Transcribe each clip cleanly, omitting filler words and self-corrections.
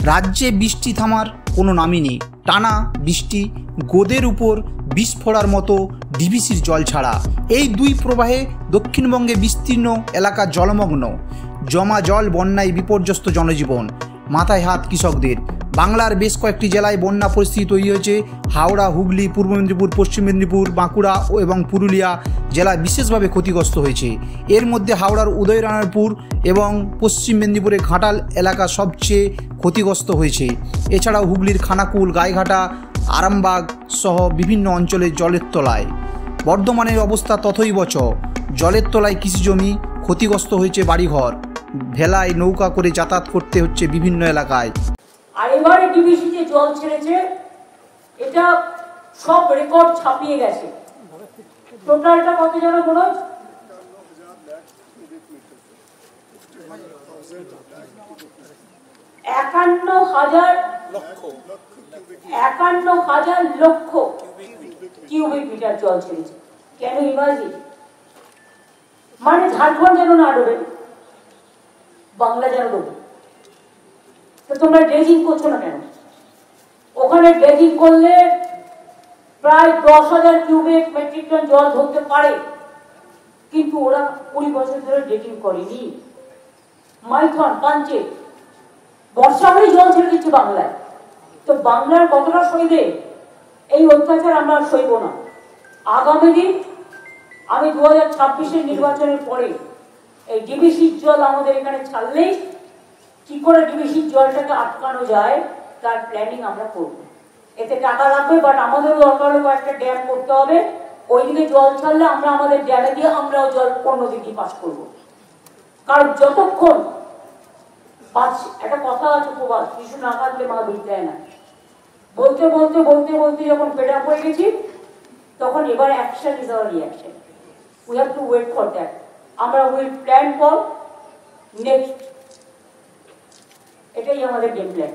রাজ্যে বৃষ্টি থামার কোনো নামই নেই। টানা বৃষ্টি, গোদের উপর বিষ ফোড়ার মতো ডিভিসির জল ছাড়া। এই দুই প্রবাহে দক্ষিণবঙ্গে বিস্তীর্ণ এলাকা জলমগ্ন। জমা জল বন্যায় বিপর্যস্ত জনজীবন, মাথায় হাত কৃষকদের। বাংলার বেশ কয়েকটি জেলায় বন্যা পরিস্থিতি তৈরি হয়েছে। হাওড়া, হুগলি, পূর্ব মেদিনীপুর, পশ্চিম মেদিনীপুর, বাঁকুড়া এবং পুরুলিয়া জেলা বিশেষভাবে ক্ষতিগ্রস্ত হয়েছে। এর মধ্যে হাওড়ার উদয়নারায়ণপুর এবং পশ্চিম মেদিনীপুরের ঘাটাল এলাকা সবচেয়ে ক্ষতিগ্রস্ত হয়েছে। এছাড়াও হুগলির খানাকুল, গাইঘাটা, আরামবাগ সহ বিভিন্ন অঞ্চলে জলের তলায়। বর্ধমানের অবস্থা তথৈবচ। জলের তলায় কৃষিজমি, ক্ষতিগ্রস্ত হয়েছে বাড়িঘর। ভেলায় নৌকা করে যাতায়াত করতে হচ্ছে বিভিন্ন এলাকায়। আর এবারে ডিভিসি যে জল ছেড়েছে, এটা সব রেকর্ড ছাপিয়ে গেছে। টোটালটা কত জানো মনোজ? 51,000 লক্ষ কিউবিক মিটার জল ছেড়েছে। কেন ইমাজিন? মানে ঝাড়খণ্ড যেন না ডোবে, বাংলা যেন ডোবে। তো তোমরা ড্রেজিং করছো না কেন? ওখানে ড্রেজিং করলে প্রায় 10,000 কিউবিক মেট্রিক টন জল ধরতে পারে, কিন্তু ওরা 20 বছর ধরে ড্রেজিং করেনি। মাইথন, পাঞ্চে বর্ষা হলে জল ছেড়ে দিচ্ছে বাংলায়। তো বাংলার কতটা সইবে? এই অত্যাচার আমরা সইব না। আগামী দিন আমি 2026-এর নির্বাচনের পরে এই ডিভিসির জল আমাদের এখানে ছাড়লেই কি করে ডিভিসির জলটাকে আটকানো যায় তার প্ল্যানিং আমরা করব। এতে টাকা লাগবে, বাট আমাদেরও দরকার হলে কয়েকটা ড্যাম করতে হবে। ওইদিকে জল ছাড়লে আমরা আমাদের ড্যামে দিয়ে আমরাও জল অন্যদিকে পাস করব। কারণ যতক্ষণ একটা কথা আছে, প্রবাদ, শিশু না কাঁদলে মা দুধ দেয় না। বলতে বলতে বলতে বলতে যখন পেটা পড়ে গেছি, তখন এবার action is our reaction. We have to wait for that. আমরা উইল প্ল্যান ফর নেক্সট। এটাই আমাদের গেম প্ল্যান।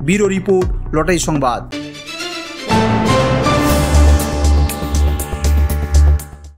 ব্যুরো রিপোর্ট, লটাই সংবাদ।